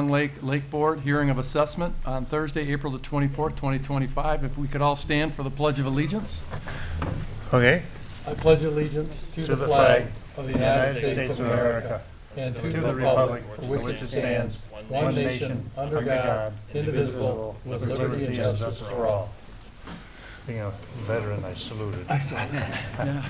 Lake Board Hearing of Assessment on Thursday, April the 24th, 2025. If we could all stand for the Pledge of Allegiance. Okay. I pledge allegiance to the flag of the United States of America and to the republic for which it stands, one nation, under God, indivisible, with liberty and justice for all. Being a veteran, I saluted. I saw that. Yeah.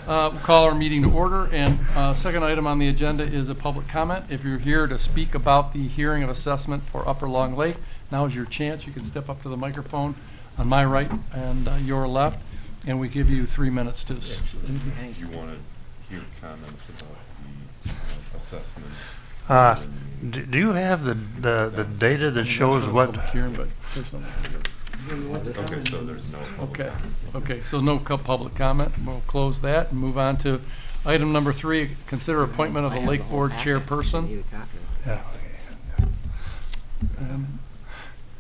We'll call our meeting to order, and second item on the agenda is a public comment. If you're here to speak about the hearing of assessment for Upper Long Lake, now is your chance. You can step up to the microphone on my right and your left, and we give you 3 minutes to. Do you want to hear comments about the assessment? Do you have the data that shows what? Hearing, but there's no. Okay, so there's no. Okay, so no public comment. We'll close that and move on to item number 3, consider appointment of the Lake Board chairperson. Yeah.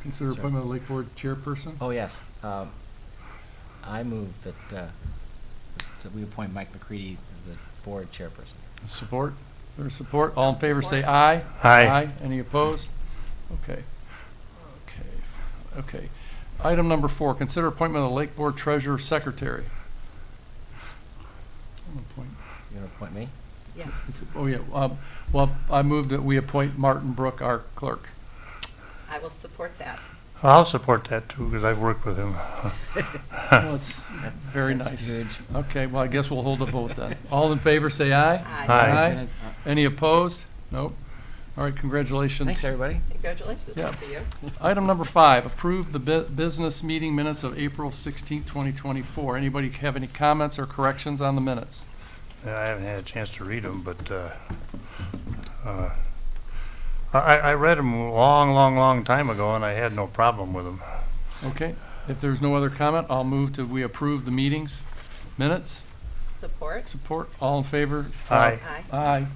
Consider appointment of the Lake Board chairperson. Oh, yes. I move that we appoint Mike McCready as the board chairperson. Support? There's support. All in favor say aye. Aye. Any opposed? Okay. Item number 4, consider appointment of the Lake Board treasurer secretary. You going to appoint me? Yes. Oh, yeah. Well, I move that we appoint Martin Brook, our clerk. I will support that. I'll support that too, because I've worked with him. Well, it's very that's nice. huge. Okay, well, I guess we'll hold a vote then. All in favor, say aye. Aye. Any opposed? Nope. All right, congratulations. Thanks, everybody. Congratulations Yeah. to you. Item number 5, approve the business meeting minutes of April 16th, 2024. Anybody have any comments or corrections on the minutes? I haven't had a chance to read them, but I read them a long time ago, and I had no problem with them. Okay, if there's no other comment, I'll move to we approve the meetings minutes. Support? Support, all in favor? Aye. Aye. Aye.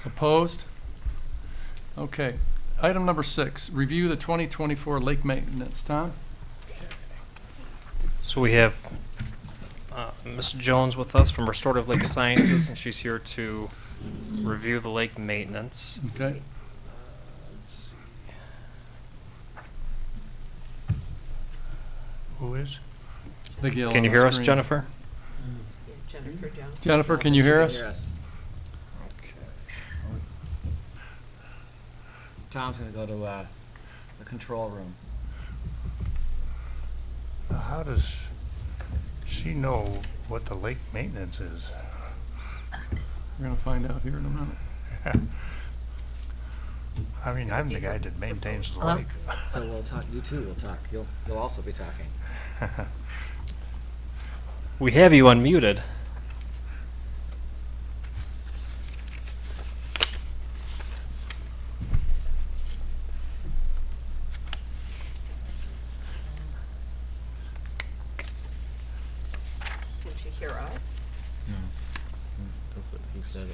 Opposed? Okay. Item number 6, review the 2024 lake maintenance. Tom? So we have Ms. Jones with us from Restorative Lake Sciences, and she's here to review the lake maintenance. Okay. Who is? Can you hear us, Jennifer? Jennifer Jones. Jennifer, can you hear us? Tom's going to go to the control room. How does she know what the lake maintenance is? We're going to find out here in a minute. I mean, I'm the guy that maintains the Hello? lake. So we'll talk. You two will talk. You'll also be talking. We have you unmuted. Can she hear us? That's what he said.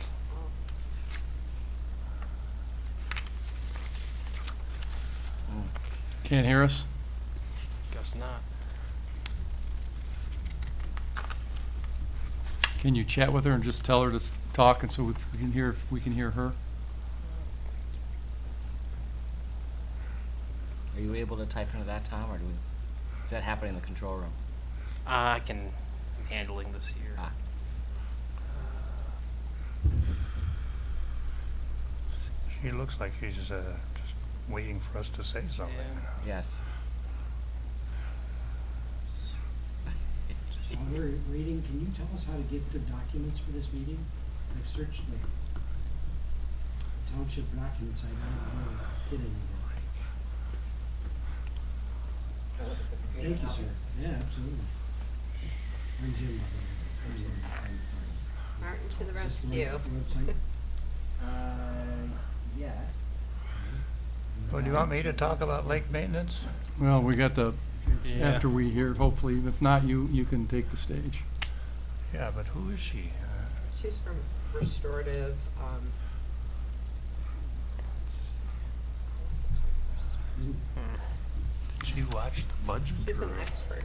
Can't hear us? Guess not. Can you chat with her and just tell her to talk, and so we can hear her? Are you able to type into that, Tom, or is that happening in the control room? I'm handling this here. Ah. She looks like she's just waiting for us to say something. Yes. While we're waiting, can you tell us how to get the documents for this meeting? I've searched the township documents, I don't know how to get anywhere. Thank you, sir. Yeah, absolutely. I'm Jim. Martin to the Is this rescue. website? Yes. Oh, do you want me to talk about lake maintenance? Well, we got the, Yeah. after we hear, hopefully, if not, you can take the stage. Yeah, but who is she? She's from Restorative. Did she watch the budget? She's or- an expert.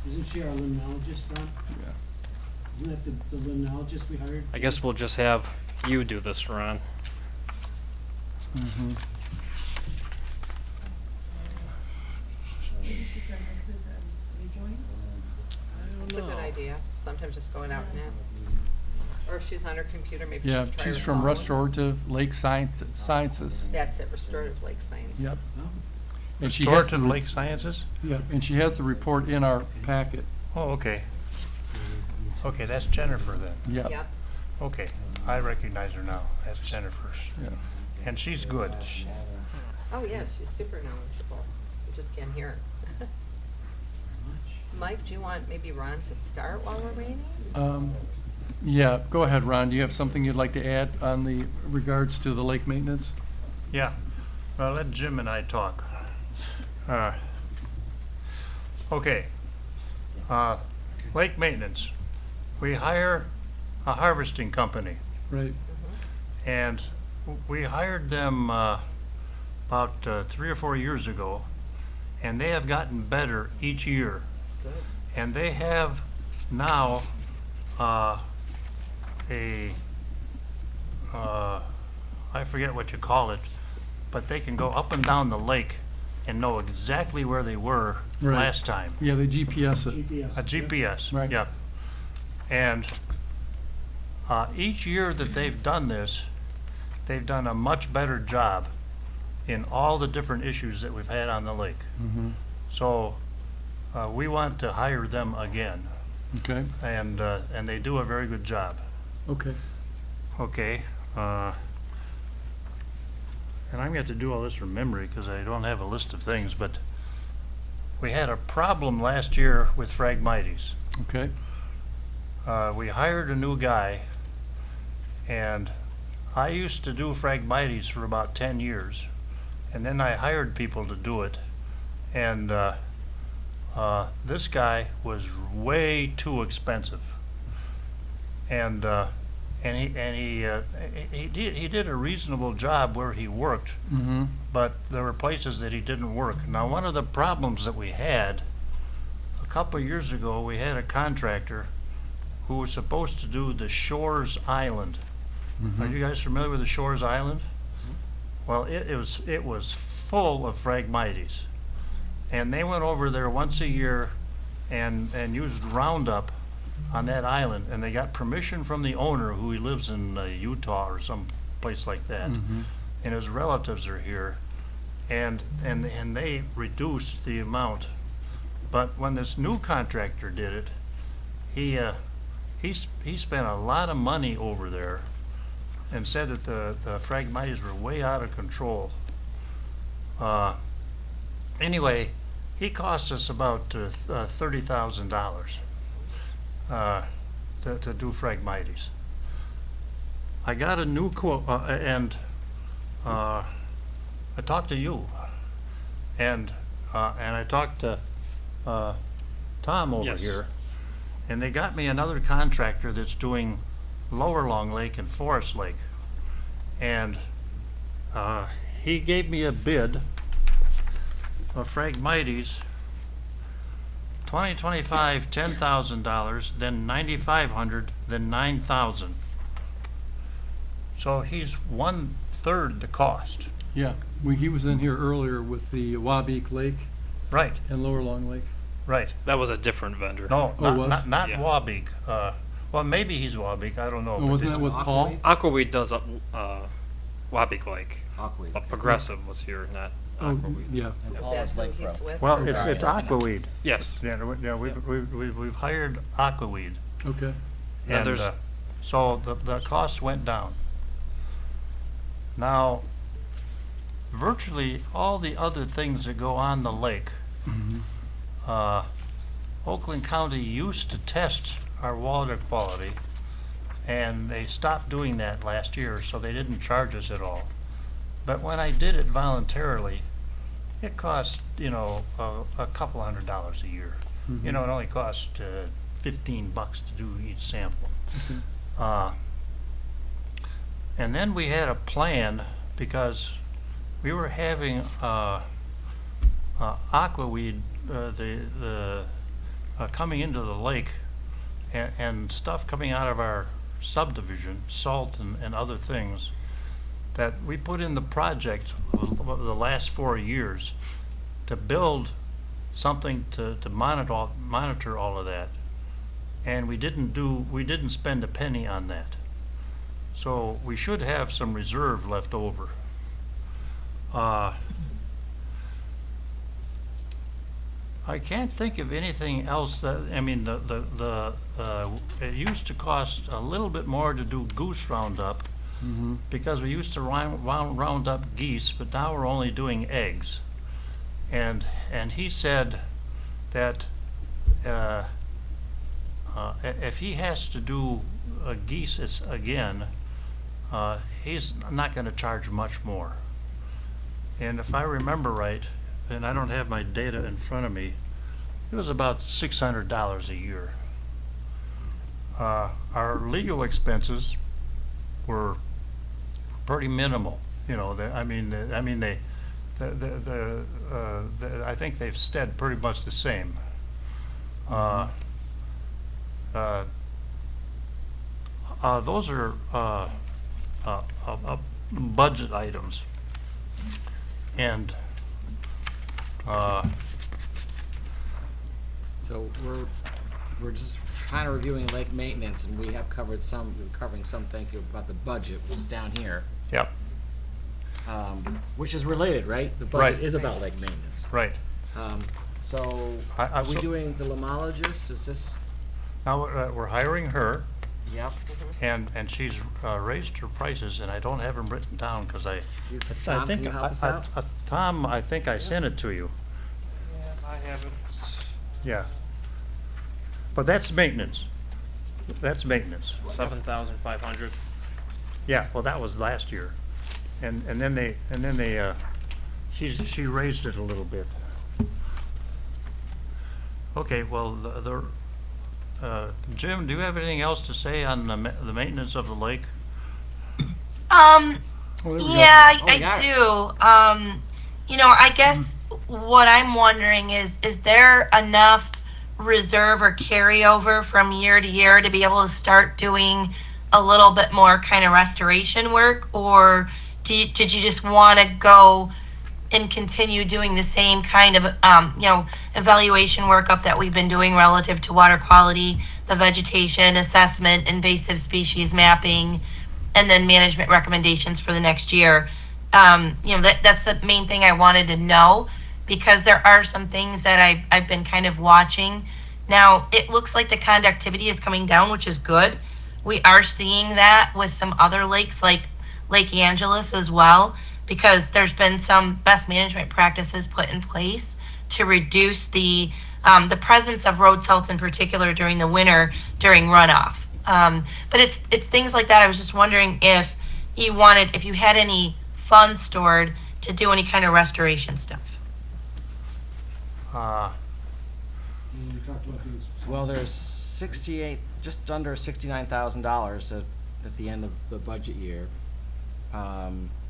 Isn't she our limnologist, Don? Yeah. Isn't that the limnologist we hired? I guess we'll just have you do this, Ron. Mhm. It's a good idea. Sometimes just going out and in. Or if she's on her computer, maybe she Yeah, can try she's her from phone. Restorative Lake Sciences. That's it, Restorative Lake Sciences. Yep. And she has the Restorative re- Lake Sciences? Yeah, and she has the report in our packet. Oh, okay. Okay, that's Jennifer then. Yeah. Yep. Okay, I recognize her now. That's Jennifer. Yeah. And she's good. Oh, yeah, she's super knowledgeable. You just can't hear her. Mike, do you want maybe Ron to start while we're waiting? Yeah, go ahead, Ron. Do you have something you'd like to add on the regards to the lake maintenance? Yeah, well, let Jim and I talk. Okay, lake maintenance. We hire a harvesting company, Right. and we hired them about 3 or 4 years ago, and they have gotten better each year. Good. And they have now I forget what you call it, but they can go up and down the lake and know exactly where they were Right. last time. Yeah, they GPS it. GPS. A GPS, Right. yep. And each year that they've done this, they've done a much better job in all the different issues that we've had on the lake. Mhm. So we want to hire them again, Okay, and they do a very good job. okay. Okay, and I'm going to have to do all this from memory because I don't have a list of things, but we had a problem last year with Phragmites. Okay. We hired a new guy, and I used to do Phragmites for about 10 years, and then I hired people to do it, and this guy was way too expensive, and he did a reasonable job where he worked, Mm-hmm. but there were places that he didn't work. Now, one of the problems that we had a couple of years ago, we had a contractor who was supposed to do the Shores Island. Are you guys familiar with the Shores Island? Well, it was full of Phragmites, and they went over there once a year and used Roundup on that island, and they got permission from the owner, who he lives in Utah or some place like that, Mm-hmm. and his relatives are here, and they reduced the amount. But when this new contractor did it, he spent a lot of money over there, and said that the Phragmites were way out of control. Anyway, he cost us about $30,000 to do Phragmites. I got a new quote, and I talked to you, and I talked to Tom over Yes. here, and they got me another contractor that's doing Lower Long Lake and Forest Lake, and he gave me a bid of Phragmites, 2025, $10,000, then $9,500, then $9,000. So he's 1/3 the cost. Yeah, he was in here earlier with the Wabeek Lake Right, and Lower Long Lake. right. That was a different vendor. No, Oh, was? not Yeah. Wabeek. Well, maybe he's Wabeek, I don't know. Oh, but wasn't it's- that with Paul? Aquaweed does Wabeek Lake, Awkward. but Progressive was here, not Oh, Aquaweed. yeah. And Is Paul that is who Lake he's Pro. with? Well, or- it's Aquaweed. Yes. Yeah, we've hired Aquaweed. Okay. Now And there's- so the cost went down. Now, virtually all the other things that go on the lake, Oakland County used to test our water quality, and they stopped doing that last year, so they didn't charge us at all. But when I did it voluntarily, it cost, a couple $100 a year. Mm-hmm. It only cost $15 to do each sample. And then we had a plan, because we were having aquaweed coming into the lake, and stuff coming out of our subdivision, salt and other things. that we put in the project over the last 4 years to build something to monitor all of that. And we didn't spend a penny on that. So we should have some reserve left over. I can't think of anything else that, I mean, it used to cost a little bit more to do goose roundup because we used to round up geese, but now we're only doing eggs. And he said that if he has to do geese again, he's not going to charge much more. And if I remember right, and I don't have my data in front of me, it was about $600 a year. Our legal expenses were pretty minimal. You know, I think they've stayed pretty much the same. Those are budget items, and So we're just kind of reviewing lake maintenance, and we have covering some, thank you, about the budget, which is down here, yep, which is related, right? The Right. budget is about lake maintenance. right. So I- are we so- doing the lemologist? Is this? Now, we're hiring her, Yep. and she's raised her prices, and I don't have them written down because I Tom, think, can you help us out? Tom, I think I sent it to you. Yeah, I haven't. Yeah. But that's maintenance. That's maintenance. 7,500. Yeah, well, that was last year. And then they, she raised it a little bit. Okay, well, Jim, do you have anything else to say on the maintenance of the lake? Oh, there we go. Yeah, Oh, I got it. do. You know, I guess what I'm wondering is there enough reserve or carryover from year to year to be able to start doing a little bit more kind of restoration work? Or did you just want to go and continue doing the same kind of, evaluation workup that we've been doing relative to water quality, the vegetation assessment, invasive species mapping, and then management recommendations for the next year? That's the main thing I wanted to know, because there are some things that I've been kind of watching. Now, it looks like the conductivity is coming down, which is good. We are seeing that with some other lakes, like Lake Angeles as well, because there's been some best management practices put in place to reduce the presence of road salts in particular during the winter during runoff. But it's things like that. I was just wondering if you had any funds stored to do any kind of restoration stuff. And we talked about doing some. Well, there's just under $69,000 at the end of the budget year.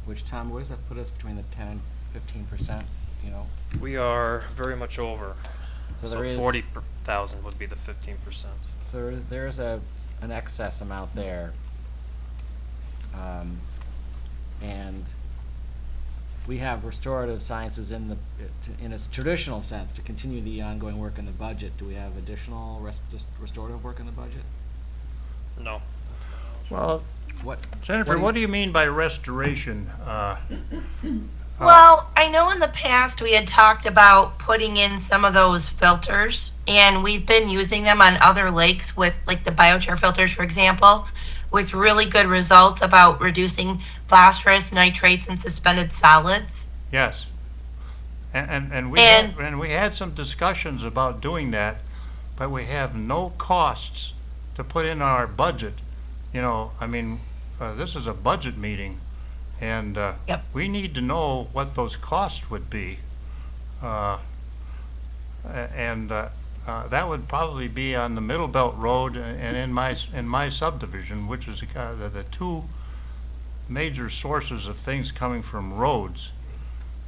Which, Tom, what does that put us between the 10 and 15%, you know? We are very much over. So So there is- 40,000 would be the 15%. So there's an excess amount there. And we have restorative sciences in its traditional sense to continue the ongoing work in the budget. Do we have additional restorative work in the budget? No. Well, What? Jennifer, what do you mean by restoration? Well, I know in the past we had talked about putting in some of those filters, and we've been using them on other lakes with, like, the biochar filters, for example, with really good results about reducing phosphorus, nitrates, and suspended solids. Yes. And we had some discussions about doing that, but we have no costs to put in our budget. You know, I mean, this is a budget meeting, and Yep. we need to know what those costs would be. That would probably be on the Middle Belt Road and in my subdivision, which is the two major sources of things coming from roads.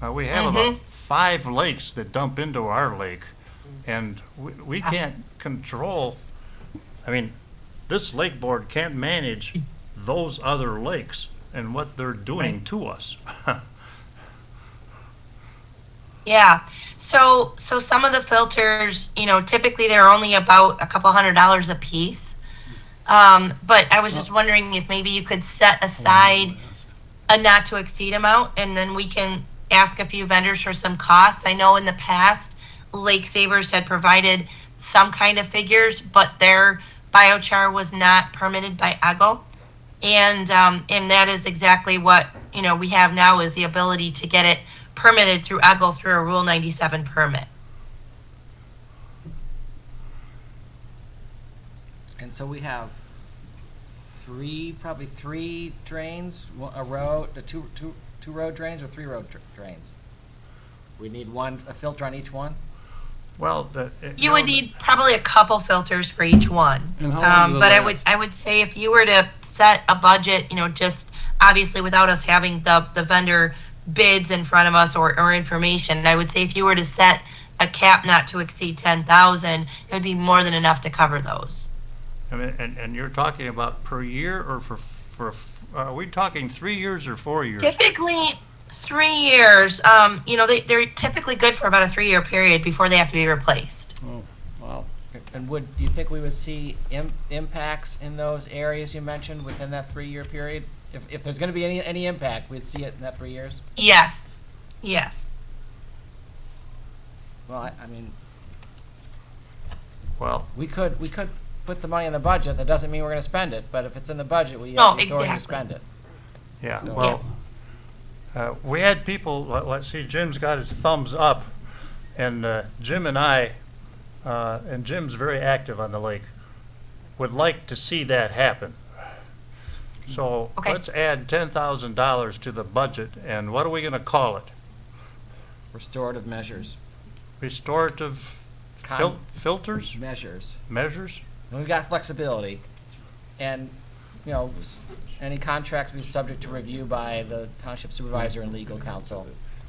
We have about 5 lakes that dump into our lake, and we can't control, I mean, this lake board can't manage those other lakes. and what they're doing to us. Yeah. So some of the filters, typically they're only about a couple $100 a piece. But I was just wondering if maybe you could set aside a not to exceed amount, and then we can ask a few vendors for some costs. I know in the past, Lake Savers had provided some kind of figures, but their biochar was not permitted by EGO. And that is exactly what, we have now, is the ability to get it permitted through EGO through a Rule 97 permit. And so we have probably three drains, a road, two road drains or three road drains? We need a filter on each one? Well, You would need probably a couple filters for each one. And how long do they But last? I would say if you were to set a budget, just obviously without us having the vendor bids in front of us or information, I would say if you were to set a cap not to exceed 10,000, it would be more than enough to cover those. I mean, and you're talking about per year, or are we talking 3 years or 4 years? Typically 3 years. They're typically good for about a 3-year period before they have to be replaced. Oh, wow. And do you think we would see impacts in those areas you mentioned within that 3-year period? If there's going to be any impact, we'd see it in that 3 years? Yes. Well, I mean, Well, we could put the money in the budget. That doesn't mean we're going to spend it, but if it's in the budget, we No, have the authority to exactly. spend it. yeah, So- well, we had people, let's see, Jim's got his thumbs up, and Jim and I, and Jim's very active on the lake, would like to see that happen. So Okay. let's add $10,000 to the budget, and what are we gonna call it? Restorative measures. Restorative filters, Measures. measures? And we've got flexibility, and, any contracts will be subject to review by the township supervisor and legal counsel.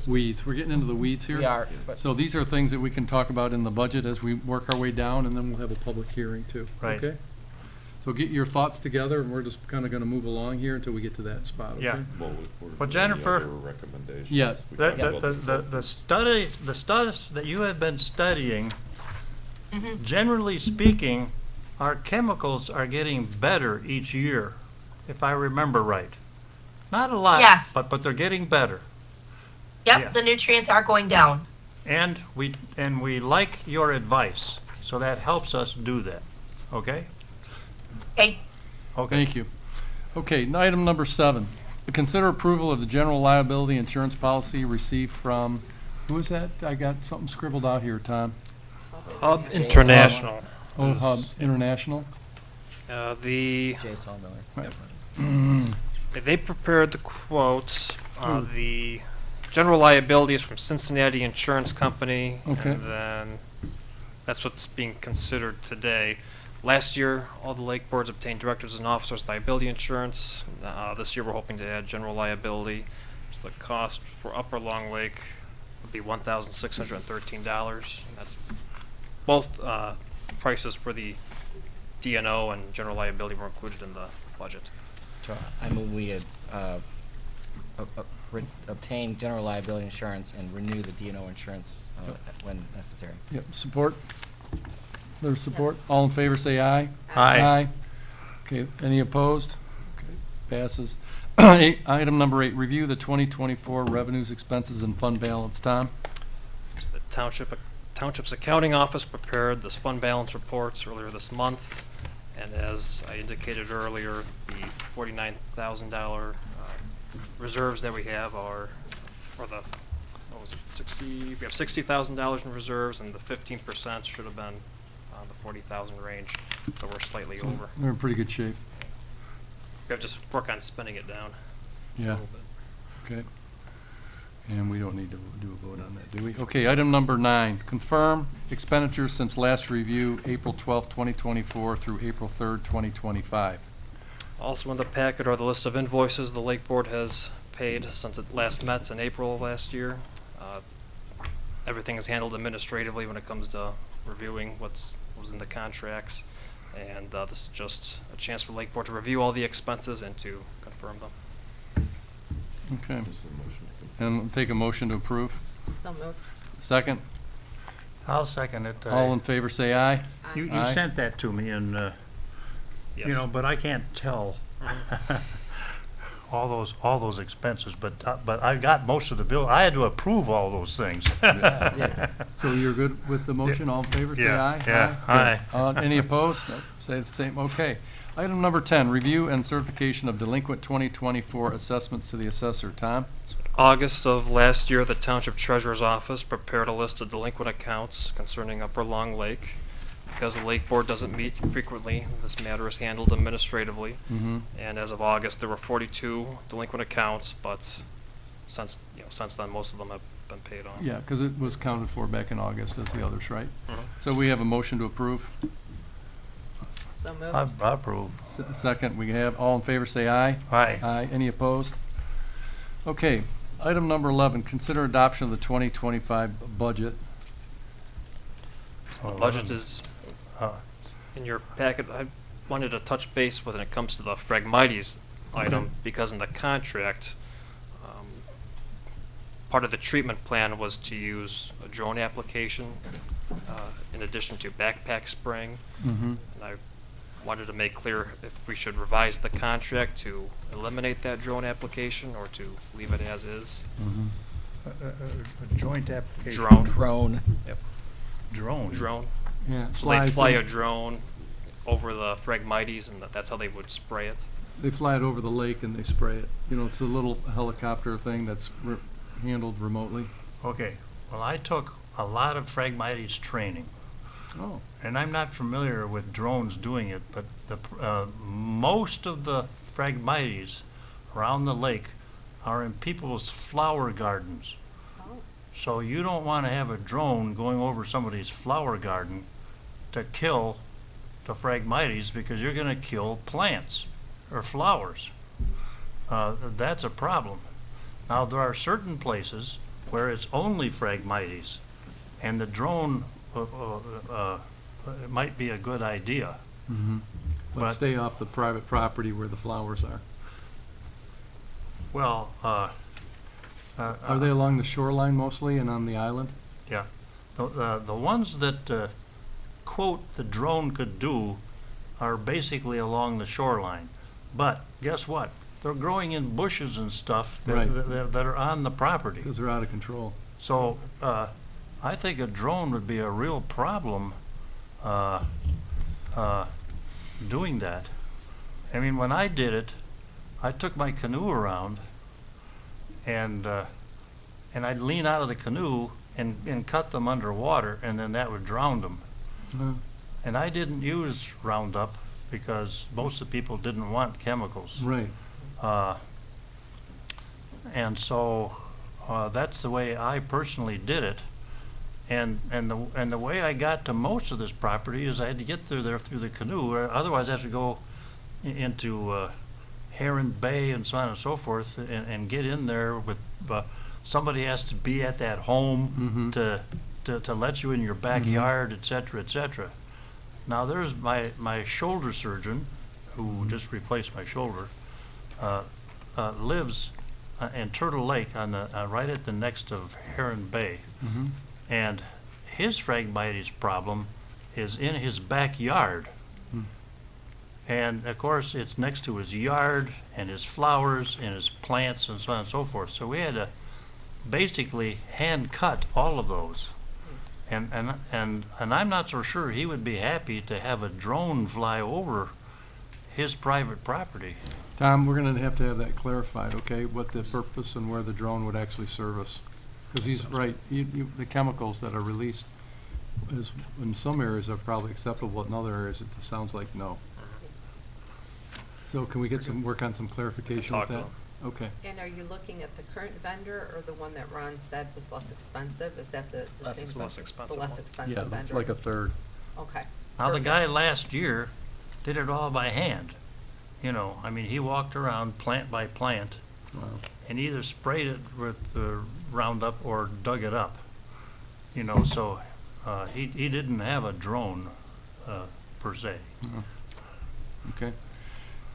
Weeds, we're getting into the weeds here. We are, but So these are things that we can talk about in the budget as we work our way down, and then we'll have a public hearing too. Right. Okay? So get your thoughts together, and we're just kind of going to move along here until we get to that spot, okay? Yeah. Well, Well, Jennifer- Any other recommendations? Yes. We The, talked the, about the, the the studies that you have been studying, generally speaking, our chemicals are getting better each year, if I remember right. Not a lot, Yes. but they're getting better. Yep, Yeah. the nutrients are going down. And we like your advice, so that helps us do that, okay? Okay. Okay. Thank you. Okay, item number 7. Consider approval of the general liability insurance policy received from, who is that? I got something scribbled out here, Tom. Hub International. Old Hub International. The Jay Sawmiller. Right. They prepared the quotes. The general liability is from Cincinnati Insurance Company. Okay. And then that's what's being considered today. Last year, all the lake boards obtained directors and officers liability insurance. This year, we're hoping to add general liability. So the cost for Upper Long Lake would be $1,613. That's both prices for the D&O and general liability were included in the budget. So I move we obtain general liability insurance and renew the D&O insurance when necessary. Yep, support? There's support? All in favor, say aye. Aye. Okay, any opposed? Okay, passes. Item number 8, review the 2024 revenues, expenses, and fund balance. Tom? So the Township's accounting office prepared this fund balance reports earlier this month, and as I indicated earlier, the $49,000 reserves that we have are for the, what was it, we have $60,000 in reserves, and the 15% should have been the 40,000 range, so we're slightly over. They're in pretty good shape. We have to just work on spending it down a Yeah, little bit. okay. And we don't need to do a vote on that, do we? Okay, item number 9, confirm expenditures since last review, April 12th, 2024 through April 3rd, 2025. Also in the packet are the list of invoices the Lake Board has paid since it last met in April of last year. Everything is handled administratively when it comes to reviewing what was in the contracts, and this is just a chance for Lake Board to review all the expenses and to confirm them. Okay. This is a motion to consider. And take a motion to approve. So moved. Second, I'll second it. all in favor, say aye. You Aye. sent that to me and, you know, but I can't tell all those expenses, but I got most of the bill. I had to approve all those things. So you're good with the motion? All in favor, say Yeah, aye. yeah, Aye. aye. Any opposed? No. Say the same. Okay. Item number 10, review and certification of delinquent 2024 assessments to the assessor. Tom? August of last year, the Township Treasurer's Office prepared a list of delinquent accounts concerning Upper Long Lake. Because the Lake Board doesn't meet frequently, this matter is handled administratively. Mm-hmm. And as of August, there were 42 delinquent accounts, but since then, most of them have been paid off. Yeah, because it was counted for back in August as the others, right? Mhm. So we have a motion to approve. So moved. I approve. Second, we have, all in favor, say aye. Aye. Aye. Any opposed? Okay. Item number 11, consider adoption of the 2025 budget. The budget is Uh, in your packet. I wanted to touch base when it comes to the Phragmites item, because in the contract, part of the treatment plan was to use a drone application in addition to backpack spraying. Mm-hmm. And I wanted to make clear if we should revise the contract to eliminate that drone application or to leave it as is. Mm-hmm. A joint application. Drone. Yep. Drone. Drone. Yeah. So they fly fly a through- drone over the Phragmites, and that's how they would spray it. They fly it over the lake and they spray it. You know, it's a little helicopter thing that's handled remotely. Okay, well, I took a lot of Phragmites training, Oh. and I'm not familiar with drones doing it, but most of the Phragmites around the lake are in people's flower gardens. Oh, So you don't want to have a drone going over somebody's flower garden to kill the Phragmites, because you're going to kill plants or flowers. That's a problem. Now, there are certain places where it's only Phragmites, and the drone it might be a good idea. Mm-hmm. But But- stay off the private property where the flowers are. Well, Are they along the shoreline mostly and on the island? yeah. The ones that quote the drone could do are basically along the shoreline. But guess what? They're growing in bushes and stuff Right. that are on the property. Because they're out of control. So I think a drone would be a real problem doing that. I mean, when I did it, I took my canoe around and I'd lean out of the canoe and cut them underwater, and then that would drown them. And I didn't use Roundup because most of the people didn't want chemicals. Right. And so that's the way I personally did it. And the way I got to most of this property is I had to get through there through the canoe, or otherwise I have to go into Heron Bay and so on and so forth, and get in there with somebody has to be at that home to let you in your backyard, et cetera, et cetera. Now there's my shoulder surgeon, who just replaced my shoulder, lives in Turtle Lake on the right at the next of Heron Bay. Mm-hmm. And his Phragmites problem is in his backyard. And of course, it's next to his yard and his flowers and his plants and so on and so forth. So we had to basically hand cut all of those. And I'm not so sure he would be happy to have a drone fly over his private property. Tom, we're gonna have to have that clarified, okay, what the purpose and where the drone would actually serve us. Because he's right, the chemicals that are released is, in some areas are probably acceptable, in other areas it sounds like no. So can we get some, work on some clarification with Talk to that? him. Okay. and are you looking at the current vendor or the one that Ron said was less expensive? Is that the Less- same? it's less expensive The less one. expensive Yeah, vendor? like a third. Okay. Now, the guy Perfect. last year did it all by hand. You know, I mean, he walked around plant by plant Wow. and either sprayed it with Roundup or dug it up. You know, so he didn't have a drone per se. Okay.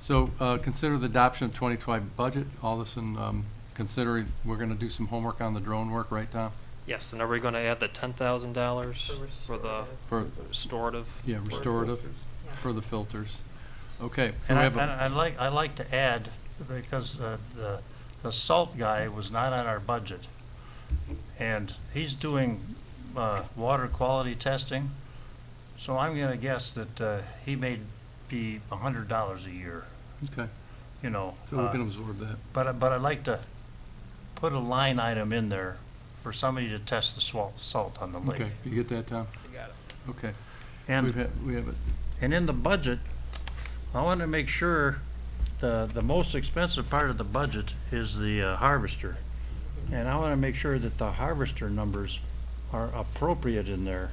So, consider the adoption of 2020 budget. All this in considering we're gonna do some homework on the drone work, right, Tom? Yes, and are we gonna add the $10,000 for the For, restorative? yeah, restorative, Yes. for the filters. Okay, so And we I, have and a, I'd like to add, because the salt guy was not on our budget, and he's doing water quality testing, so I'm gonna guess that he may be $100 a year, okay, you know. so we can absorb that. But I'd like to put a line item in there for somebody to test the salt on the lake. Okay, you get that, Tom? You got it. Okay. And We have it. And in the budget, I want to make sure the most expensive part of the budget is the harvester. And I want to make sure that the harvester numbers are appropriate in there,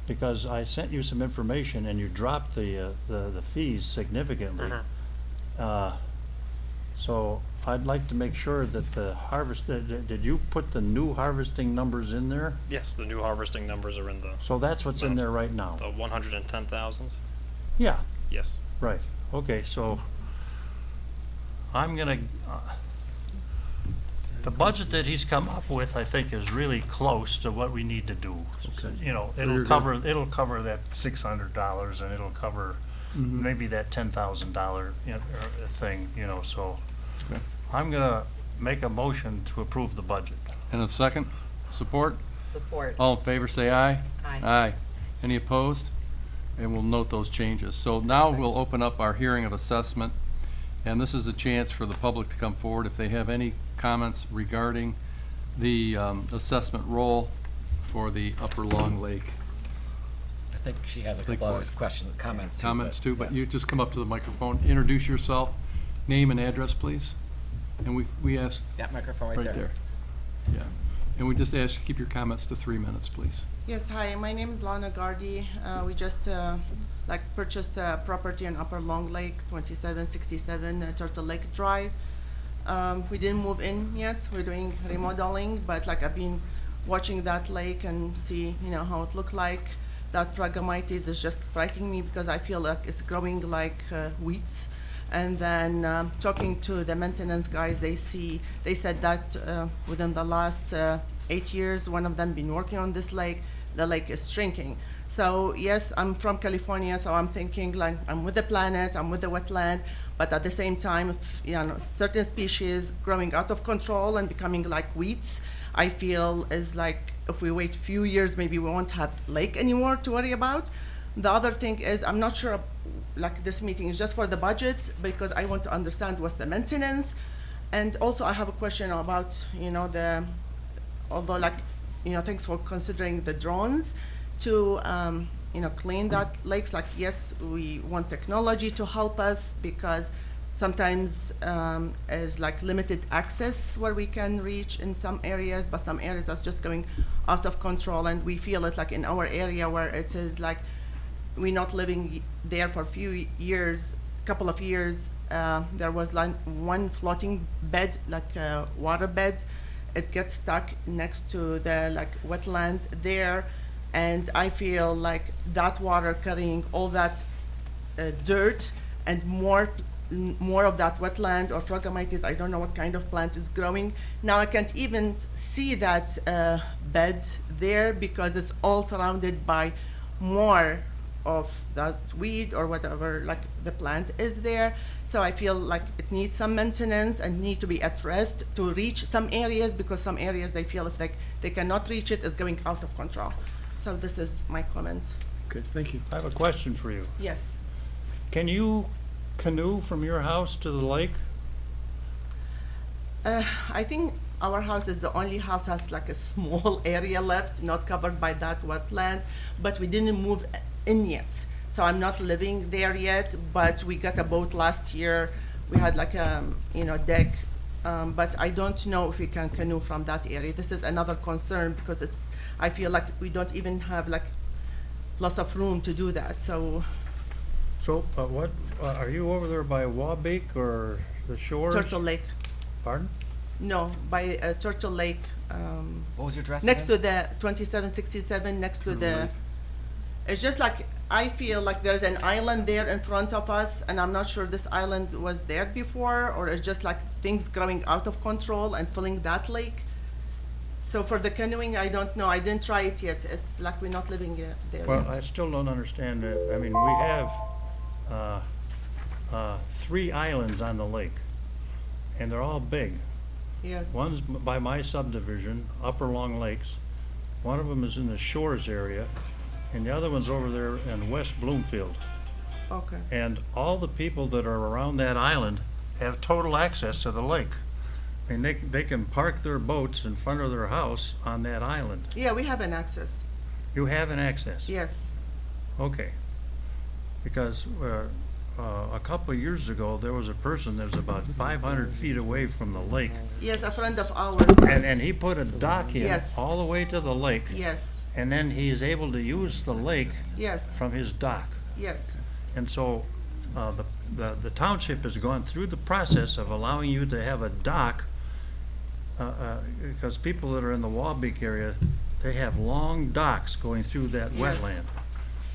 because I sent you some information and you dropped the fees significantly. So I'd like to make sure that the did you put the new harvesting numbers in there? Yes, the new harvesting numbers are in the So that's what's in there right now? 110,000. Yeah. Yes. Right, okay, so I'm gonna, the budget that he's come up with, I think, is really close to what we need to do. Okay. You know, So you're it'll cover that $600, and it'll cover Mhm. maybe that $10,000 thing, you know, so Okay. I'm gonna make a motion to approve the budget. And a second, support? Support. All in favor, say aye. Aye. Aye. Any opposed? And we'll note those changes. So now we'll open up our hearing of assessment, and this is a chance for the public to come forward if they have any comments regarding the assessment roll for the Upper Long Lake. I think she has a Lake couple Board. of questions, comments too. Comments too, but yeah. you just come up to the microphone, introduce yourself, name and address, please. And we ask, That microphone right there. Yeah. And we just ask you to keep your comments to 3 minutes, please. Yes, hi, my name is Lana Gardi. We just purchased a property in Upper Long Lake, 2767 Turtle Lake Drive. We didn't move in yet. We're doing remodeling, but I've been watching that lake and see how it look like. That Phragmites is just frightening me because I feel like it's growing like weeds. And then talking to the maintenance guys, they said that within the last 8 years, one of them been working on this lake. The lake is shrinking. So yes, I'm from California, so I'm thinking I'm with the planet, I'm with the wetland, but at the same time, certain species growing out of control and becoming like weeds, I feel is if we wait few years, maybe we won't have lake anymore to worry about. The other thing is, I'm not sure, this meeting is just for the budget, because I want to understand what's the maintenance. And also I have a question about, thanks for considering the drones to, clean that lakes. Yes, we want technology to help us, because sometimes is limited access where we can reach in some areas, but some areas that's just going out of control, and we feel it in our area where it is we're not living there for a few years, couple of years. There was one floating bed, water bed. It gets stuck next to the wetland there, and I feel that water carrying all that dirt and more of that wetland or Phragmites. I don't know what kind of plant is growing. Now I can't even see that bed there because it's all surrounded by more of that weed or whatever the plant is there. So I feel it needs some maintenance and need to be addressed to reach some areas, because some areas they feel if they cannot reach it, it's going out of control. So this is my comments. Okay, thank you. I have a question for you. Yes. Can you canoe from your house to the lake? I think our house is the only house has a small area left, not covered by that wetland, but we didn't move in yet. So I'm not living there yet, but we got a boat last year. We had deck, but I don't know if we can canoe from that area. This is another concern because I feel we don't even have lots of room to do that. So what, are you over there by Wabeek or the shores? Turtle Lake. Pardon? No, by Turtle Lake. What was your address Next again? to the 2767, next to Turtle the. Lake. It's just I feel like there's an island there in front of us, and I'm not sure this island was there before, or it's just like things growing out of control and filling that lake. So for the canoeing, I don't know. I didn't try it yet. It's like we're not living there Well, yet. I still don't understand it. I mean, we have 3 islands on the lake, and they're all big. Yes. One's by my subdivision, Upper Long Lakes. One of them is in the Shores area, and the other one's over there in West Bloomfield. Okay. And all the people that are around that island have total access to the lake. I mean, they can park their boats in front of their house on that island. Yeah, we have an access. You have an access? Yes. Okay. Because a couple of years ago, there was a person that was about 500 feet away from the lake, Yes, a friend of ours. and he put a dock in Yes. all the way to the lake, Yes. and then he's able to use the lake Yes. from his dock. Yes. And so, the township has gone through the process of allowing you to have a dock, because people that are in the Wabeek area, they have long docks going through that Yes. wetland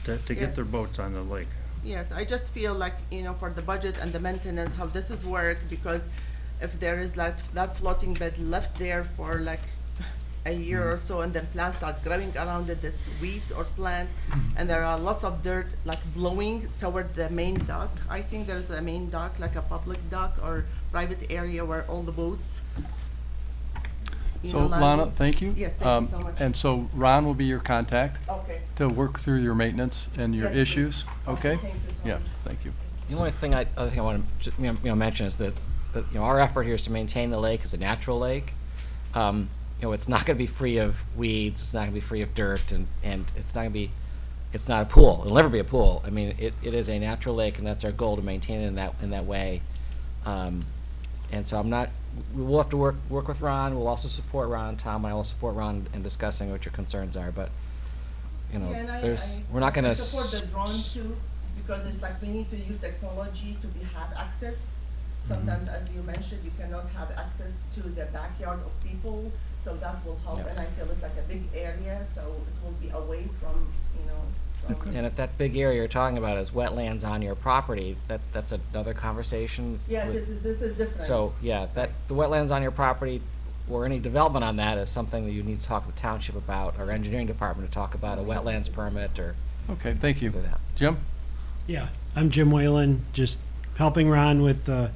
to get Yes. their boats on the lake. Yes, I just feel like, for the budget and the maintenance, how this is worked, because if there is like that floating bed left there for like a year or so, and then plants start growing around it, this weeds or plant, and there are lots of dirt like blowing toward the main dock. I think there's a main dock, like a public dock or private area where all the boats. So Lana, thank you. Yes, thank you so much. And so Ron will be your contact Okay. to work through your maintenance and your Yes, please. issues, okay? Thank you so Yeah, much. thank you. The only thing other thing I want to mention is that our effort here is to maintain the lake as a natural lake. It's not going to be free of weeds. It's not going to be free of dirt, and it's not going to be. It's not a pool. It'll never be a pool. I mean, it is a natural lake, and that's our goal, to maintain it in that way. And so we will have to work with Ron. We'll also support Ron and Tom. I will support Ron in discussing what your concerns are. But Yeah, and we're not going I to. support the drone too, because it's like we need to use technology to have access. Sometimes, as you mentioned, you cannot have access to the backyard of people, so that will help. Yeah. And I feel it's like a big area, so it will be away from, from. And if that big area you're talking about is wetlands on your property, that's another conversation. Yeah, with- this is different. So, yeah, the wetlands on your property, or any development on that, is something that you need to talk to the township about, or engineering department to talk about a wetlands permit, or Okay, thank you. things like that. Jim? Yeah, I'm Jim Whalen, just helping Ron with a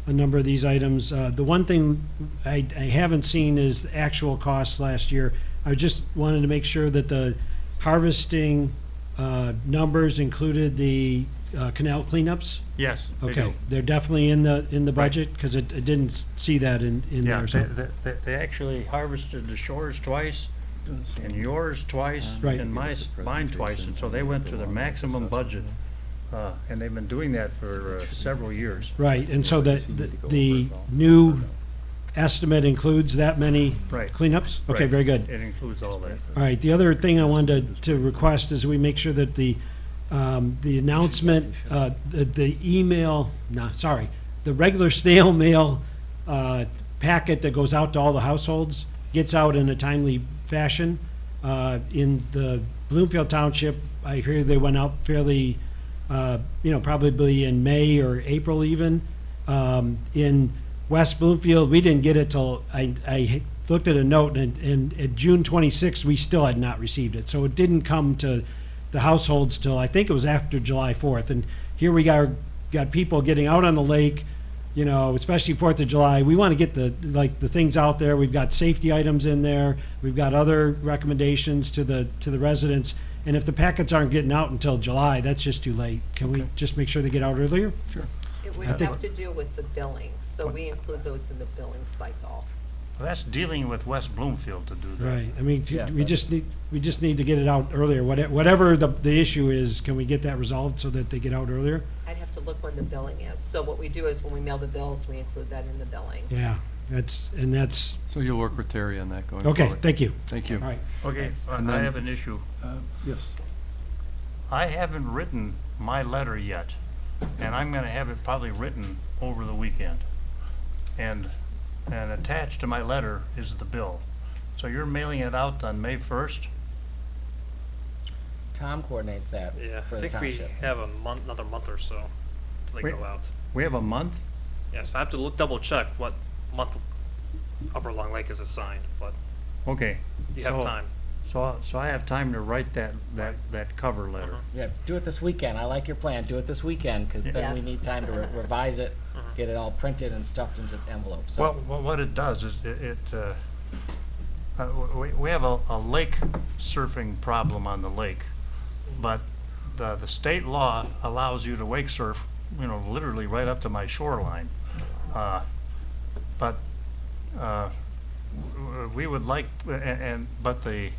number of these items. The one thing I haven't seen is actual costs last year. I just wanted to make sure that the harvesting numbers included the canal cleanups. Yes, they Okay, do. they're definitely in the budget, because I didn't see that in Yeah, there. So they actually harvested the Shores twice, and yours twice, Right. and mine twice, and so they went to the maximum budget. And they've been doing that for several years. Right, and so the new estimate includes that many Right. cleanups? Okay, Right. very good. It includes all that. All right, the other thing I wanted to request is we make sure that the announcement, the email, the regular snail mail packet that goes out to all the households gets out in a timely fashion. In the Bloomfield Township, I hear they went out fairly, probably in May or April even. In West Bloomfield, we didn't get it till, I looked at a note, and at June 26th, we still had not received it. So it didn't come to the households till, I think it was after July 4th. And here we got people getting out on the lake, especially 4th of July. We want to get the things out there. We've got safety items in there. We've got other recommendations to the residents. And if the packets aren't getting out until July, that's just too late. Can we just make sure they get out earlier? Sure. It would I think- have to do with the billing, so we include those in the billing cycle. Well, that's dealing with West Bloomfield to do that. Right, I mean, Yeah, we just need to get it out earlier. Whatever the issue is, can we get that resolved so that they get out earlier? I'd have to look when the billing is. So what we do is when we mail the bills, we include that in the billing. Yeah, that's, So you'll work with Terry on that going forward? okay, thank you. Thank you. All right. Okay, And I then- have an issue. Yes. I haven't written my letter yet, and I'm gonna have it probably written over the weekend. And attached to my letter is the bill. So you're mailing it out on May 1st? Tom coordinates that Yeah, for I the think we township. have another month or so till they Wait. go out. We have a month? Yes, I have to double check what month Upper Long Lake is assigned, but Okay. you have So- time. So I have time to write that cover letter. Yeah, do it this weekend. I like your plan. Do it this weekend, because then we Yes. need time to revise it, get it all printed and stuffed into envelopes. Well, So, what it does is we have a lake surfing problem on the lake, but the state law allows you to wake surf, literally right up to my shoreline. But we would like, but the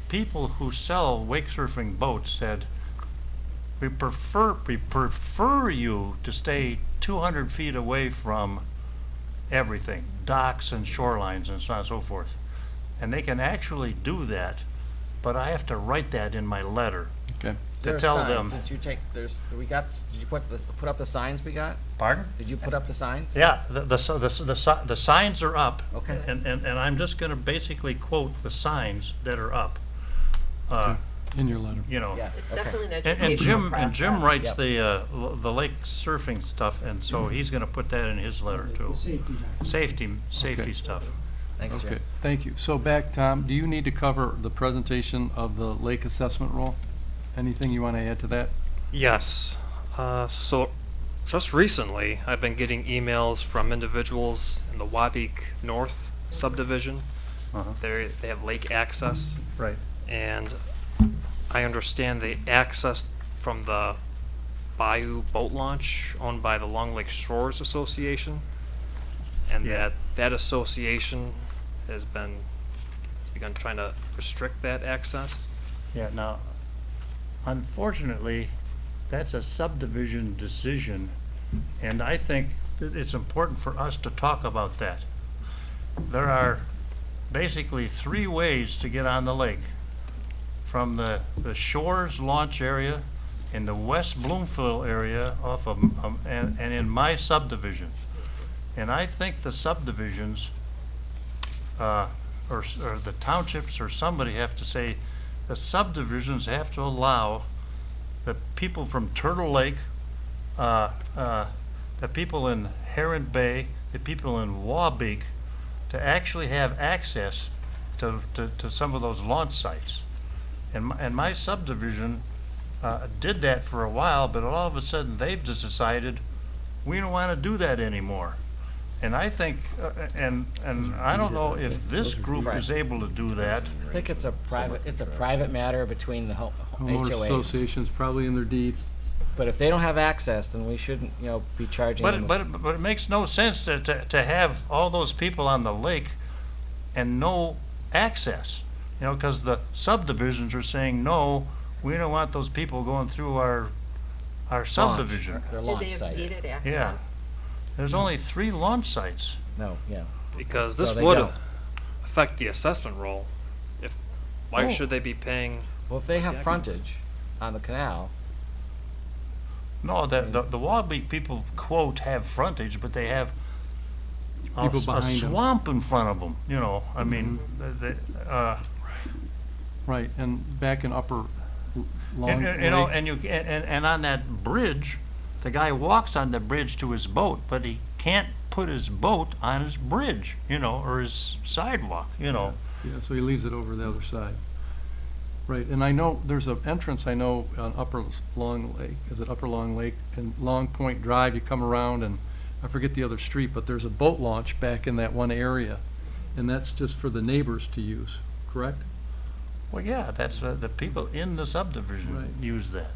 people who sell wake surfing boats said, we prefer you to stay 200 feet away from everything, docks and shorelines and so on and so forth. And they can actually do that, but I have to write that in my letter Okay. there to are tell signs. them. Did you take, did you put up the signs we got? Pardon? Did you put up the signs? Yeah, the signs are up. Okay. And I'm just gonna basically quote the signs that are up. Okay. In your letter. Yes, It's okay. definitely an And educational process. Jim writes Yep. the lake surfing stuff, and so he's gonna put that in his letter too. Safety Okay. stuff. Thanks, Jim. Okay, thank you. So back, Tom, do you need to cover the presentation of the lake assessment role? Anything you want to add to that? Yes. So just recently, I've been getting emails from individuals in the Wabeek North subdivision. Uh-huh. They have lake access, Right. and I understand they access from the Bayou Boat Launch owned by the Long Lake Shores Association, and Yeah. that association has begun trying to restrict that access. Yeah, now, unfortunately, that's a subdivision decision, and I think that it's important for us to talk about that. There are basically 3 ways to get on the lake. From the Shores launch area, in the West Bloomfield area off of, and in my subdivision. And I think the subdivisions, or the townships or somebody have to say, the subdivisions have to allow the people from Turtle Lake, the people in Heron Bay, the people in Wabeek, to actually have access to some of those launch sites. And my subdivision did that for a while, but all of a sudden they've just decided we don't want to do that anymore. And I think, and I don't know if this group is able to do that. I think it's a private matter between the Homeowners HOAs. Association's probably in their deed. But if they don't have access, then we shouldn't, be charging them. But it makes no sense to have all those people on the lake and no access. Because the subdivisions are saying, no, we don't want those people going through our subdivision. Their Do launch they have site. deeded access? There's only 3 launch sites. No, yeah. Because this So they would don't. affect the assessment roll. Why Oh. should they be paying? Well, if they have access. frontage on the canal, No, the Wabeek people, quote, have frontage, but they have People a behind 'em. swamp in front of them, I mean, Right, and back in Upper Long Lake. and on that bridge, the guy walks on the bridge to his boat, but he can't put his boat on his bridge, or his sidewalk, Yeah, so he leaves it over the other side. Right, and I know there's an entrance, on Upper Long Lake, is it Upper Long Lake? And Long Point Drive, you come around and, I forget the other street, but there's a boat launch back in that one area. And that's just for the neighbors to use, correct? Well, yeah, that's, the people in the subdivision Right. use that.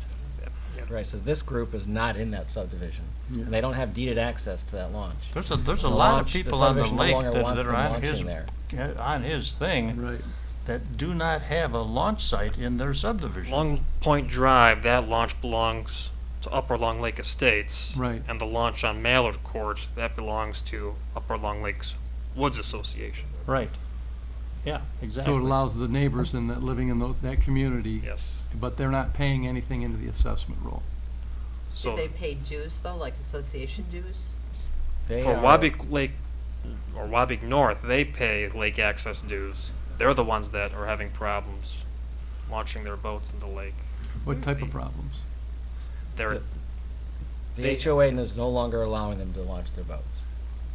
right, so this group is not in that subdivision. Yeah. And they don't have deeded access to that launch. There's a The lot of launch- the people on the subdivision no lake longer wants that are them on his, launching there. on his thing, Right. that do not have a launch site in their subdivision. Long Point Drive, that launch belongs to Upper Long Lake Estates. Right. And the launch on Mallard Court, that belongs to Upper Long Lake's Woods Association. Right. Yeah, exactly. So it allows the neighbors living in that community, Yes. but they're not paying anything into the assessment roll. Do So they pay dues though, like association dues? They for are- Wabeek Lake, or Wabeek North, they pay lake access dues. They're the ones that are having problems. launching their boats in the lake. What type of problems? They're, The HOA is no longer allowing them to launch their boats,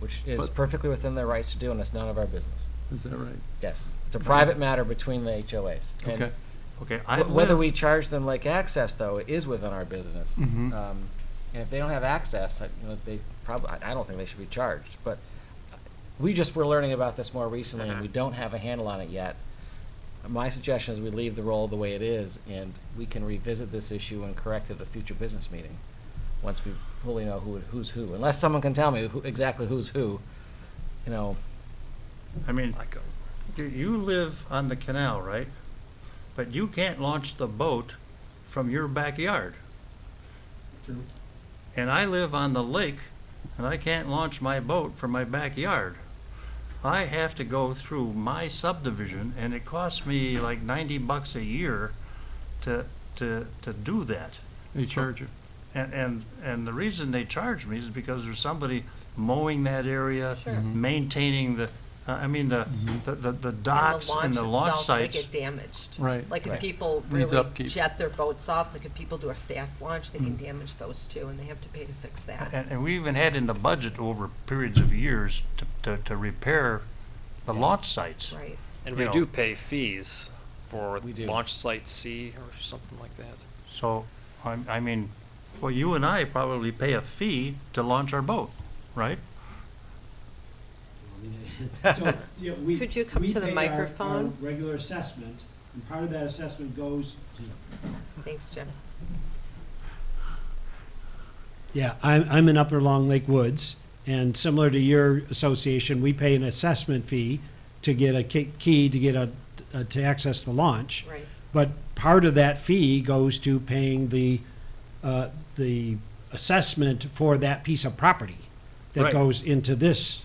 which is But- perfectly within their rights to do, and it's none of our business. Is that right? Yes, it's a private matter between the HOAs. And Okay. Okay, whether we charge them like access, though, is within our business. Mhm. And if they don't have access, they probably, I don't think they should be charged. But we just were learning about this more recently, and we don't have a handle on it yet. My suggestion is we leave the role the way it is, and we can revisit this issue and correct it at a future business meeting, once we fully know who's who. Unless someone can tell me exactly who's who, I mean, like, you live on the canal, right? But you can't launch the boat from your backyard. True. And I live on the lake, and I can't launch my boat from my backyard. I have to go through my subdivision, and it costs me like $90 a year to do that. They charge you. And the reason they charge me is because there's somebody mowing that area, Sure. maintaining the docks and the launch itself, they sites. get damaged. Right. Like if Right. people Needs really upkeep. jet their boats off, like if people do a fast launch, they can damage those too, and they have to pay to fix that. And we even had in the budget over periods of years to repair the Yes. launch sites. Right. and you we know. do pay fees for We do. launch site C or something like that. So, I mean, well, you and I probably pay a fee to launch our boat, right? So, yeah, Could you come we to the pay our microphone? regular assessment, and part of that assessment goes to. Thanks, Jim. Yeah, I'm in Upper Long Lake Woods, and similar to your association, we pay an assessment fee to get a key to get to access the launch. Right. But part of that fee goes to paying the assessment for that piece of property that Right. goes into this,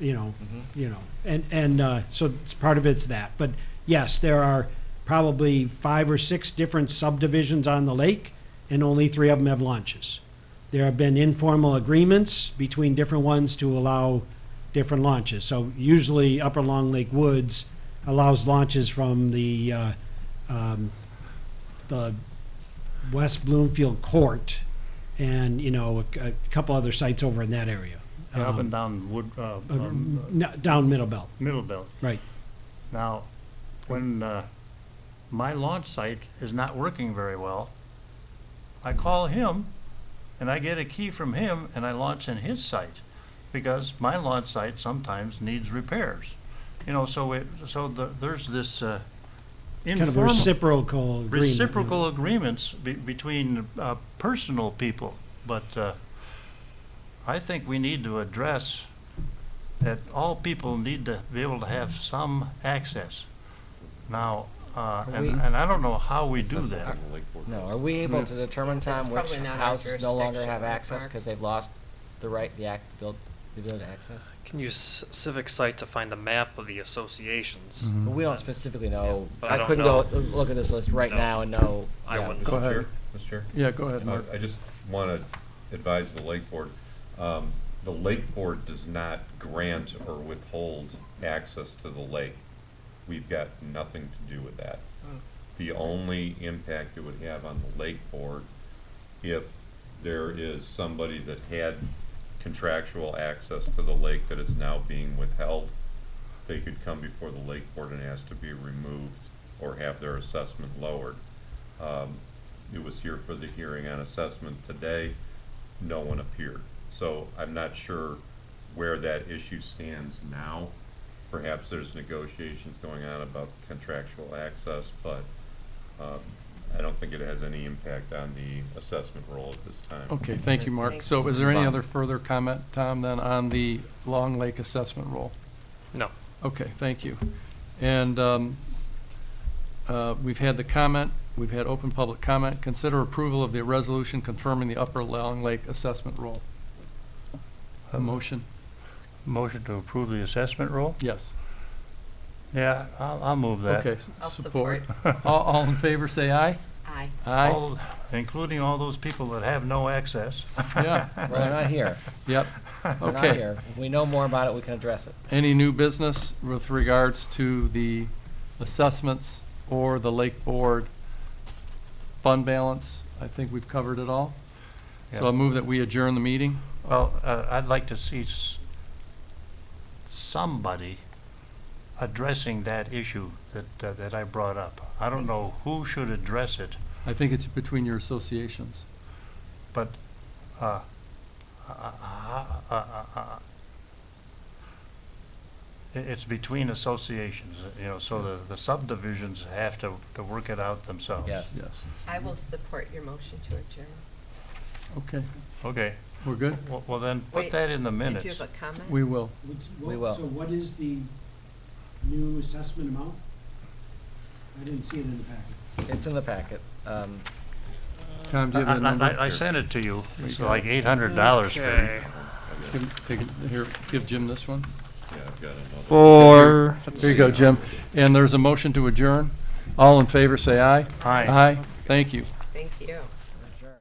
and so it's part of it's that. But yes, there are probably 5 or 6 different subdivisions on the lake, and only 3 of them have launches. There have been informal agreements between different ones to allow different launches. So usually Upper Long Lake Woods allows launches from the West Bloomfield Court and, a couple other sites over in that area. Up and down Wood, Down Middle Belt, Middle Belt. right. Now, when my launch site is not working very well, I call him and I get a key from him and I launch in his site because my launch site sometimes needs repairs. There's this Kind of informal, reciprocal agreement. reciprocal agreements between personal people. But I think we need to address that all people need to be able to have some access. Now, and I don't know how we do that. On the Lake Board No, does. are we able to determine, That's Tom, which probably not our houses no longer have jurisdiction, access Mark. because they've lost the right, the ability to access? Can use Civic Site to find the map of the associations. But we don't specifically know. but I I don't couldn't know. go look at this list right No. now and know. I yeah. wouldn't. Go ahead. Mr. Chair? Yeah, go ahead, Mark. I just want to advise the Lake Board. The Lake Board does not grant or withhold access to the lake. We've got nothing to do with that. The only impact it would have on the Lake Board, if there is somebody that had contractual access to the lake that is now being withheld, they could come before the Lake Board and ask to be removed or have their assessment lowered. It was here for the hearing on assessment today. No one appeared. So I'm not sure where that issue stands now. Perhaps there's negotiations going on about contractual access, but I don't think it has any impact on the assessment role at this time. Okay, thank you, Mark. Thanks. So is there any Bob. other further comment, Tom, then on the Long Lake assessment role? No. Okay, thank you. And we've had the comment, we've had open public comment. Consider approval of the resolution confirming the Upper Long Lake assessment role. A motion? Motion to approve the assessment roll? Yes. Yeah, I'll move that. Okay, I'll support. support. All in favor, say aye. Aye. Aye. All- Including all those people that have no access. Yeah, Well, they're not here. yep. They're not Okay. here. If we know more about it, we can address it. Any new business with regards to the assessments or the Lake Board fund balance. I think we've covered it all. So Yeah. I move that we adjourn the meeting. Well, I'd like to see somebody addressing that issue that I brought up. I don't know who should address it, I think it's between your associations. but it's between associations, you know, so the subdivisions have to work it out themselves. Yes. Yes. I will support your motion to adjourn. Okay, Okay, we're good? well then, put Wait, that in the Did minutes. you have a comment? We will. We will. So what is the new assessment amount? I didn't see it in the packet. It's in the packet. Tom, do you have that number? I sent it to you. It's Okay. like $800 for Okay. Give Jim this one. Yeah, I've got another. For, let's Here you go, see. Jim. And there's a motion to adjourn. All in favor, say aye. Aye. Aye. Thank you. Thank you.